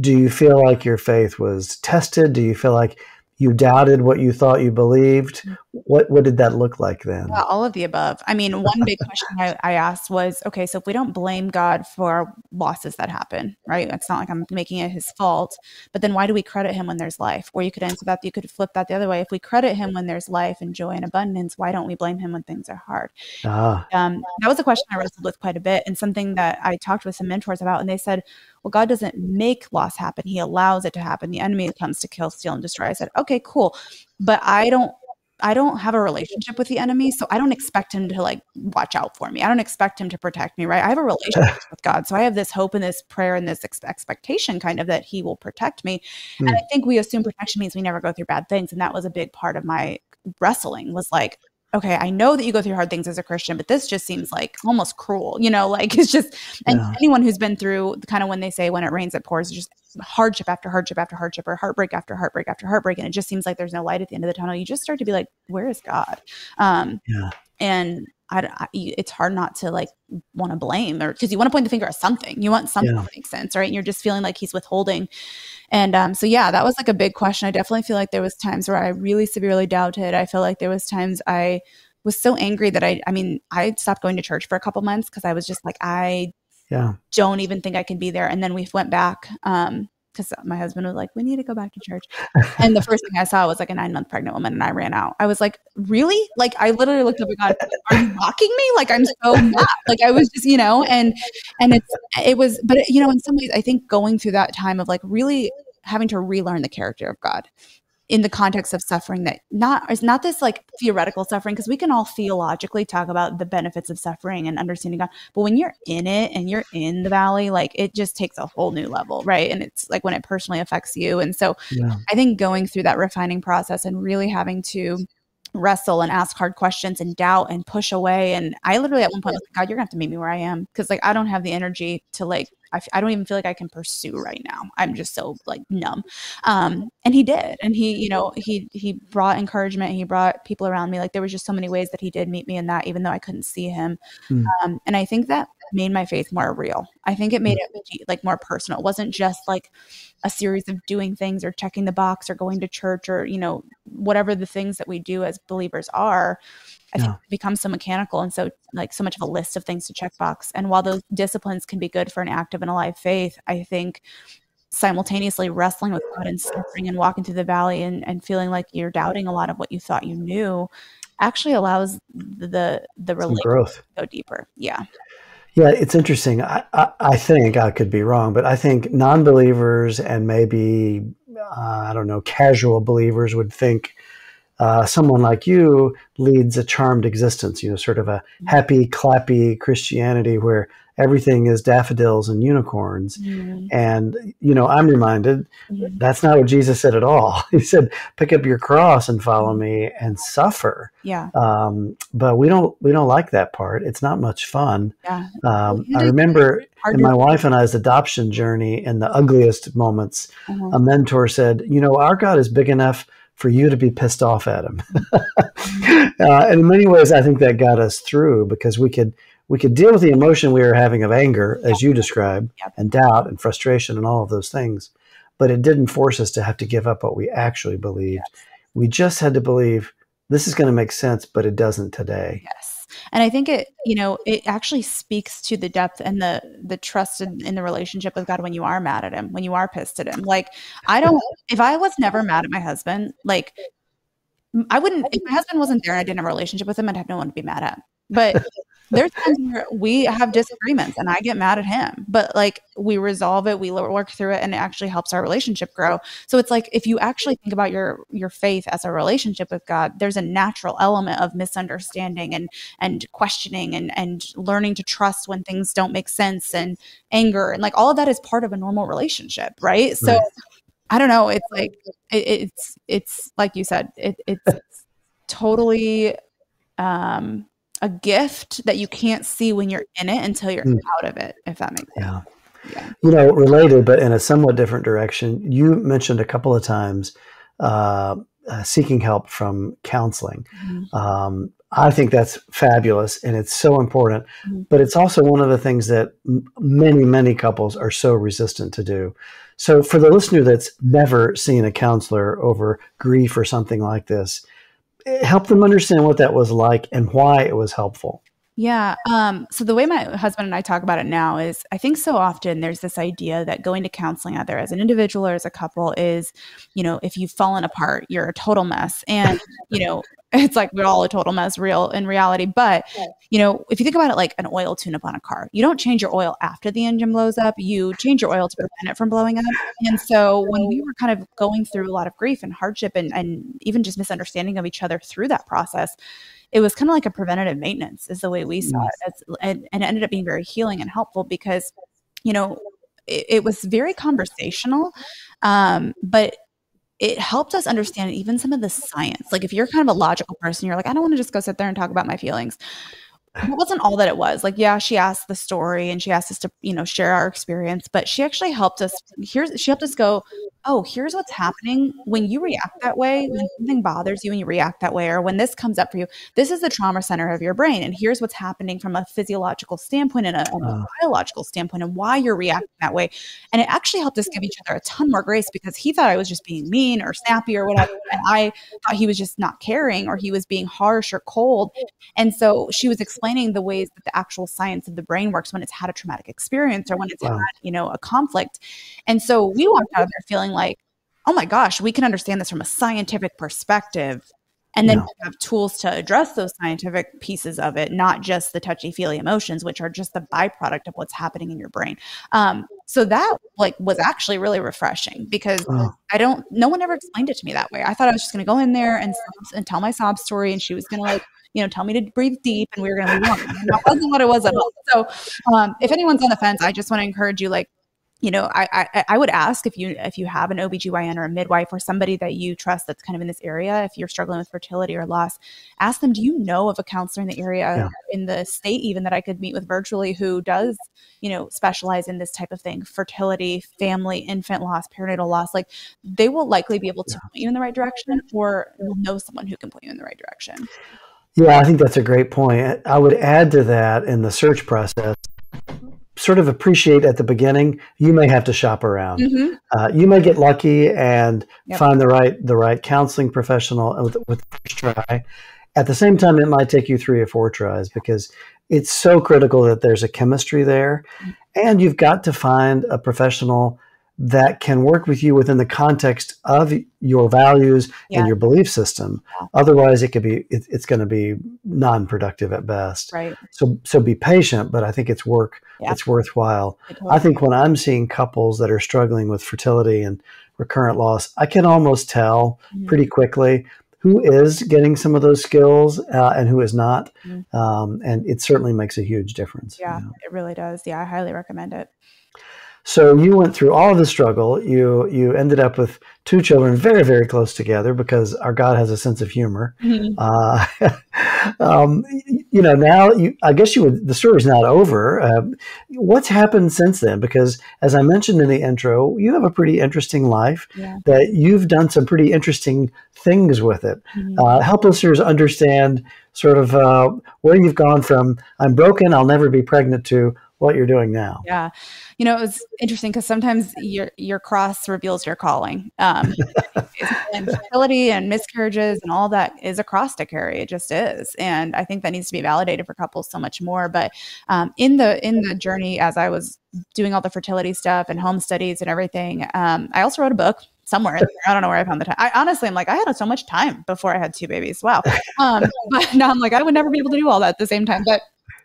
do you feel like your faith was tested? Do you feel like You doubted what you thought you believed. What did that look like then? Yeah, all of the above. I mean, one big question I asked was, okay, so if we don't blame God for losses that happen, right? It's not like I'm making it his fault, but then why do we credit him when there's life? Or you could answer that, you could flip that the other way. If we credit him when there's life and joy and abundance, why don't we blame him when things are hard? Ah, That was a question I wrestled with quite a bit, and something that I talked with some mentors about, and they said, well, God doesn't make loss happen. He allows it to happen. The enemy comes to kill, steal, and destroy. I said, okay, cool. But I don't have a relationship with the enemy, so I don't expect him to like watch out for me. I don't expect him to protect me, right? I have a relationship with God. So I have this hope and this prayer and this expectation kind of that he will protect me. And I think we assume protection means we never go through bad things. And that was a big part of my wrestling, was like, okay, I know that you go through hard things as a Christian, but this just seems like almost cruel, like it's just, and anyone who's been through kind of when they say when it rains, it pours, it's just hardship after hardship after hardship, or heartbreak after heartbreak after heartbreak. And it just seems like there's no light at the end of the tunnel. You just start to be like, where is God? And it's hard not to like want to blame, or because you want to point the finger at something. You want something to make sense, right? And you're just feeling like he's withholding. And so, yeah, that was like a big question. I definitely feel like there was times where I really severely doubted. I feel like there was times I was so angry that I stopped going to church for a couple months because I was just like, I don't even think I can be there. And then we went back because my husband was like, we need to go back to church. And the first thing I saw was like a 9-month pregnant woman, and I ran out. I was like, really? Like, I literally looked up and God, are you mocking me? Like, I'm so mad. Like, I was just, and it was, but in some ways, I think going through that time of like really having to relearn the character of God in the context of suffering, that is not this like theoretical suffering, because we can all theologically talk about the benefits of suffering and understanding God, but when you're in it and you're in the valley, like it just takes a whole new level, right? And it's like when it personally affects you. And so I think going through that refining process and really having to wrestle and ask hard questions and doubt and push away. And I literally at one point was like, God, you're gonna have to meet me where I am. Cause like, I don't have the energy to like, I don't even feel like I can pursue right now. I'm just so like numb. And he did. And he, he brought encouragement. He brought people around me. Like there was just so many ways that he did meet me in that, even though I couldn't see him. And I think that made my faith more real. I think it made it like more personal. It wasn't just like a series of doing things or checking the box or going to church or, whatever the things that we do as believers are. I think it becomes so mechanical and so like so much of a list of things to check box. And while those disciplines can be good for an active and alive faith, I think simultaneously wrestling with God and suffering and walking through the valley and feeling like you're doubting a lot of what you thought you knew actually allows the relationship growth to go deeper. Yeah. Yeah, it's interesting. I think, I could be wrong, but I think non-believers and maybe, I don't know, casual believers would think someone like you leads a charmed existence, sort of a happy, clappy Christianity where everything is daffodils and unicorns. And, I'm reminded that's not what Jesus said at all. He said, pick up your cross and follow me and suffer. Yeah. But we don't like that part. It's not much fun. Yeah. I remember in my wife and I's adoption journey, in the ugliest moments, a mentor said, our God is big enough for you to be pissed off at him. And in many ways, I think that got us through, because we could deal with the emotion we were having of anger, as you described, and doubt and frustration and all of those things. But it didn't force us to have to give up what we actually believed. We just had to believe this is going to make sense, but it doesn't today. Yes. And I think it actually speaks to the depth and the trust in the relationship with God when you are mad at him, when you are pissed at him. Like, if I was never mad at my husband, like I wouldn't, if my husband wasn't there and I didn't have a relationship with him, I'd have no one to be mad at. But there's times where we have disagreements and I get mad at him, but like we resolve it, we work through it, and it actually helps our relationship grow. So it's like, if you actually think about your faith as a relationship with God, there's a natural element of misunderstanding and questioning and learning to trust when things don't make sense, and anger, and like all of that is part of a normal relationship. Right. So I don't know. It's like, it's like you said, it's totally, a gift that you can't see when you're in it until you're out of it, if that makes sense. Yeah. Related, but in a somewhat different direction, you mentioned a couple of times seeking help from counseling. I think that's fabulous, and it's so important. Mm-hmm. But it's also one of the things that many, many couples are so resistant to do. So for the listener that's never seen a counselor over grief or something like this, help them understand what that was like and why it was helpful. Yeah. So the way my husband and I talk about it now is I think so often there's this idea that going to counseling either as an individual or as a couple is, if you've fallen apart, you're a total mess. And, it's like we're all a total mess in reality. But, if you think about it like an oil tune-up on a car, you don't change your oil after the engine blows up. You change your oil to prevent it from blowing up. And so when we were kind of going through a lot of grief and hardship and even just misunderstanding of each other through that process, it was kind of like a preventative maintenance is the way we saw it. And it ended up being very healing and helpful because, it was very conversational, but it helped us understand even some of the science. Like if you're kind of a logical person, you're like, I don't want to just go sit there and talk about my feelings. It wasn't all that it was. Like, yeah, she asked the story and she asked us to, share our experience, but she actually helped us. She helped us go, oh, here's what's happening when you react that way, when something bothers you and you react that way, or when this comes up for you, this is the trauma center of your brain. And here's what's happening from a physiological standpoint and a biological standpoint and why you're reacting that way. And it actually helped us give each other a ton more grace because he thought I was just being mean or snappy or whatever. And I thought he was just not caring or he was being harsh or cold. And so she was explaining the ways that the actual science of the brain works when it's had a traumatic experience or when it's had, a conflict. And so we walked out of there feeling like, oh my gosh, we can understand this from a scientific perspective. And then have tools to address those scientific pieces of it, not just the touchy-feely emotions, which are just the byproduct of what's happening in your brain. So that was actually really refreshing because no one ever explained it to me that way. I thought I was just going to go in there and tell my sob story, and she was going to tell me to breathe deep, and we were going to move on. And that wasn't what it was at all. So if anyone's on the fence, I just want to encourage you, I would ask if you have an OBGYN or a midwife or somebody that you trust that's kind of in this area, if you're struggling with fertility or loss, ask them, do you know of a counselor in the area, in the state even, that I could meet with virtually who does, specialize in this type of thing, fertility, family, infant loss, perinatal loss. Like they will likely be able to point you in the right direction or you'll know someone who can point you in the right direction. Yeah, I think that's a great point. I would add to that in the search process, sort of appreciate at the beginning, you may have to shop around. Mm-hmm. You may get lucky and find the right counseling professional with the first try. At the same time, it might take you 3 or 4 tries because it's so critical that there's a chemistry there. Mm-hmm. And you've got to find a professional that can work with you within the context of your values and your belief system. Otherwise, it's going to be non-productive at best. Right. So be patient, but I think it's worthwhile. I think when I'm seeing couples that are struggling with fertility and recurrent loss, I can almost tell pretty quickly who is getting some of those skills and who is not. And it certainly makes a huge difference. Yeah, it really does. Yeah, I highly recommend it. So you went through all of the struggle. You ended up with 2 children very, very close together because our God has a sense of humor. Mm-hmm. Now I guess the story's not over. What's happened since then? Because as I mentioned in the intro, you have a pretty interesting life that you've done some pretty interesting things with it. Mm-hmm. Help listeners understand sort of where you've gone from, I'm broken, I'll never be pregnant, to what you're doing now. Yeah. It was interesting because sometimes your cross reveals your calling. And fertility and miscarriages and all that is a cross to carry. It just is. And I think that needs to be validated for couples so much more. But in the journey, as I was doing all the fertility stuff and home studies and everything, I also wrote a book somewhere in there. I don't know where I found the time. Honestly, I'm like, I had so much time before I had 2 babies. Wow. But now I'm like, I would never be able to do all that at the same time. But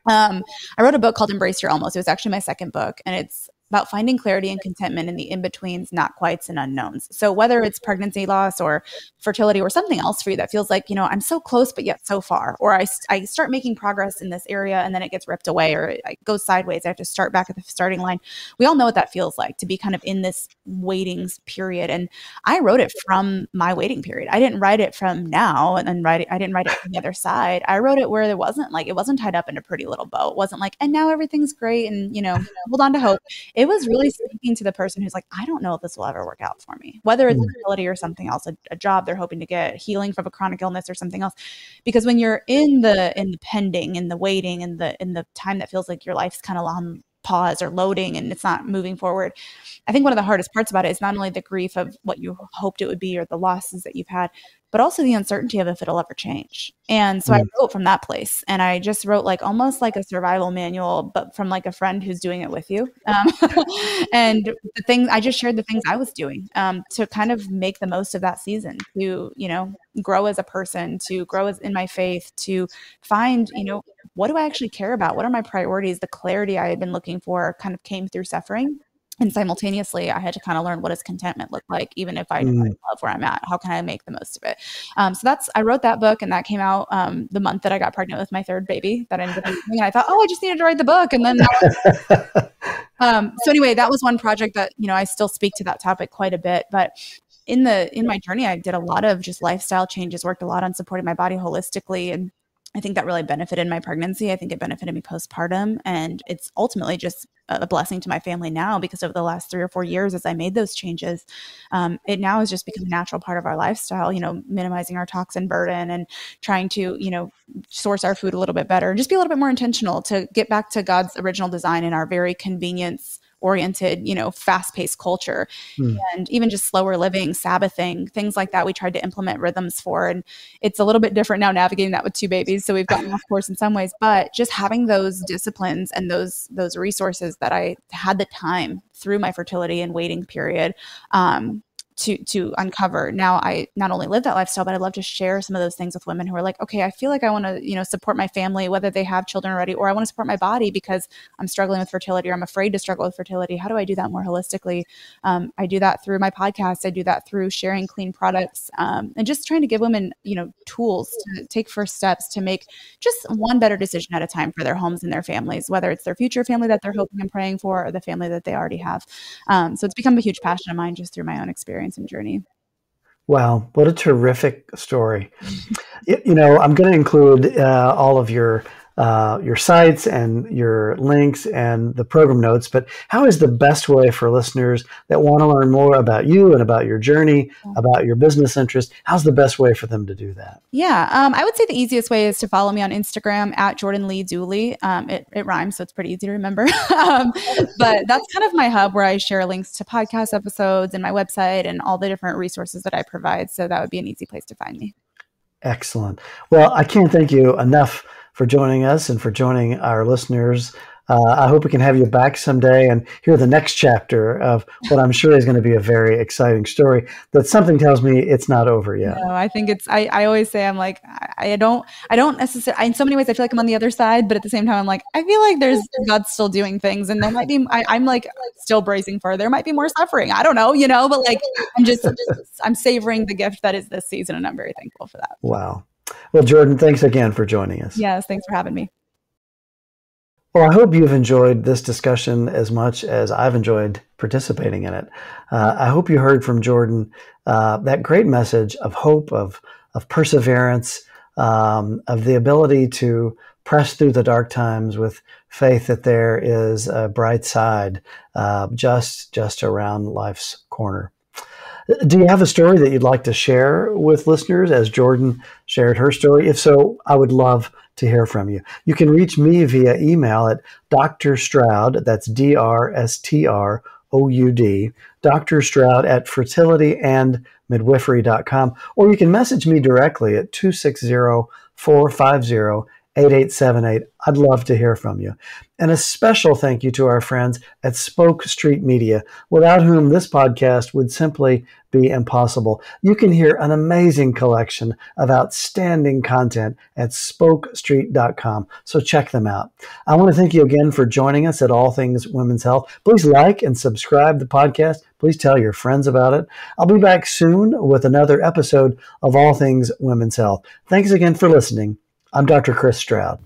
I wrote a book called Embrace Your Almost. It was actually my second book, and it's about finding clarity and contentment in the in-betweens, not quites, and unknowns. So whether it's pregnancy loss or fertility or something else for you that feels like, I'm so close, but yet so far, or I start making progress in this area and then it gets ripped away or it goes sideways. I have to start back at the starting line. We all know what that feels like to be kind of in this waiting period. And I wrote it from my waiting period. I didn't write it from now and then I didn't write it from the other side. I wrote it where it wasn't tied up in a pretty little bow. It wasn't like, and now everything's great and, hold on to hope. it was really speaking to the person who's like, I don't know if this will ever work out for me, whether it's fertility or something else, a job they're hoping to get, healing from a chronic illness or something else. Because when you're in the pending, in the waiting, in the time that feels like your life's kind of on pause or loading and it's not moving forward, I think one of the hardest parts about it is not only the grief of what you hoped it would be or the losses that you've had, but also the uncertainty of if it'll ever change. And so I wrote from that place, and I just wrote like almost like a survival manual, but from like a friend who's doing it with you. And the thing, I just shared the things I was doing to kind of make the most of that season, to, you know, grow as a person, to grow as in my faith, to find, you know, what do I actually care about? What are my priorities? The clarity I had been looking for kind of came through suffering. And simultaneously, I had to kind of learn, what does contentment look like, even if I love where I'm at? How can I make the most of it? So I wrote that book, and that came out the month that I got pregnant with my third baby. That ended up being, and I thought, oh, I just needed to write the book, and then. So anyway, that was one project that, you know, I still speak to that topic quite a bit, but in my journey, I did a lot of just lifestyle changes, worked a lot on supporting my body holistically, and I think that really benefited my pregnancy. I think it benefited me postpartum, and it's ultimately just a blessing to my family now, because over the last 3 or 4 years, as I made those changes, it now has just become a natural part of our lifestyle, you know, minimizing our toxin burden and trying to, you know, source our food a little bit better, and just be a little bit more intentional to get back to God's original design in our very convenience oriented, you know, fast-paced culture, and even just slower living, Sabbathing, things like that. We tried to implement rhythms for, and it's a little bit different now navigating that with 2 babies. So we've gotten off course in some ways, but just having those disciplines and those resources that I had the time through my fertility and waiting period, to uncover. Now I not only live that lifestyle, but I love to share some of those things with women who are like, okay, I feel like I want to, you know, support my family, whether they have children already, or I want to support my body because I'm struggling with fertility, or I'm afraid to struggle with fertility. How do I do that more holistically? I do that through my podcast. I do that through sharing clean products, and just trying to give women, you know, tools to take first steps to make just one better decision at a time for their homes and their families, whether it's their future family that they're hoping and praying for, or the family that they already have. So it's become a huge passion of mine just through my own experience and journey. Wow, what a terrific story. You know, I'm going to include all of your sites and your links and the program notes, but how is the best way for listeners that want to learn more about you and about your journey, about your business interests? How's the best way for them to do that? Yeah, I would say the easiest way is to follow me on Instagram at Jordan Lee Dooley. It rhymes, so it's pretty easy to remember. But that's kind of my hub where I share links to podcast episodes and my website and all the different resources that I provide. So that would be an easy place to find me. Excellent. Well, I can't thank you enough for joining us and for joining our listeners. I hope we can have you back someday and hear the next chapter of what I'm sure is going to be a very exciting story. That something tells me it's not over yet. No, I think I always say, I'm like, I don't necessarily, in so many ways, I feel like I'm on the other side, but at the same time, I'm like, I feel like God's still doing things, and there might be, I'm like still bracing for, there might be more suffering. I don't know, you know, but like, I'm savoring the gift that is this season, and I'm very thankful for that. Wow. Well, Jordan, thanks again for joining us. Yes, thanks for having me. Well, I hope you've enjoyed this discussion as much as I've enjoyed participating in it. I hope you heard from Jordan that great message of hope, of perseverance, of the ability to press through the dark times with faith that there is a bright side just around life's corner. Do you have a story that you'd like to share with listeners as Jordan shared her story? If so, I would love to hear from you. You can reach me via email at Dr. Stroud, that's DrStroud, Dr. Stroud at fertilityandmidwifery.com, or you can message me directly at 260-450-8878. I'd love to hear from you. And a special thank you to our friends at Spoke Street Media, without whom this podcast would simply be impossible. You can hear an amazing collection of outstanding content at spokestreet.com, so check them out. I want to thank you again for joining us at All Things Women's Health. Please like and subscribe to the podcast. Please tell your friends about it. I'll be back soon with another episode of All Things Women's Health. Thanks again for listening. I'm Dr. Chris Stroud.